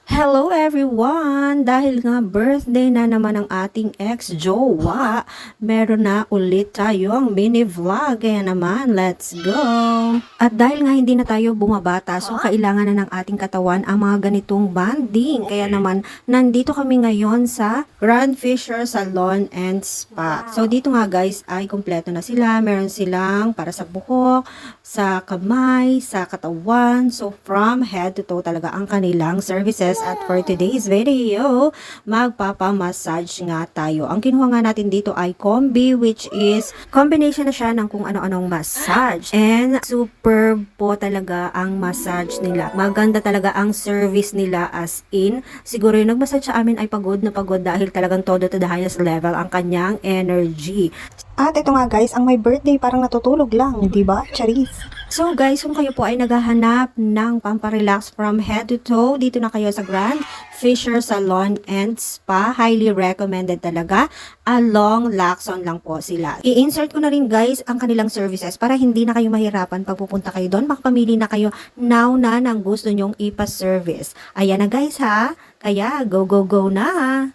Hello everyone! Dahil nga birthday na naman ng ating ex-jowa, meron na ulit tayong mini vlog. Kaya naman, let's go! At dahil nga hindi na tayo bumabata, so kailangan na ng ating katawan ang mga ganitong banding. Kaya naman, nandito kami ngayon sa Grand Fisher Salon and Spa. So dito nga guys ay kompleto na sila. Meron silang para sa buhok, sa kamay, sa katawan. So from head to toe talaga ang kanilang services. At for today's video, magpapamassage nga tayo. Ang kinuha nga natin dito ay combi, which is combination na siya ng kung ano-anong massage. And super po talaga ang massage nila. Maganda talaga ang service nila, as in. Siguro yung nagmassage sa amin ay pagod na pagod dahil talagang todo to the highest level ang kanyang energy. At ito nga guys, ang may birthday parang natutulog lang, di ba? Charis. So guys, kung kayo po ay naghahanap ng pamparelax from head to toe, dito na kayo sa Grand Fisher Salon and Spa. Highly recommended talaga. A long Lacson lang po sila. I-insert ko na rin guys ang kanilang services para hindi na kayo mahirapan pag pupunta kayo doon. Makapamili na kayo now na ng gusto nyong ipa-service. Ayan na guys ha. Kaya go go go na!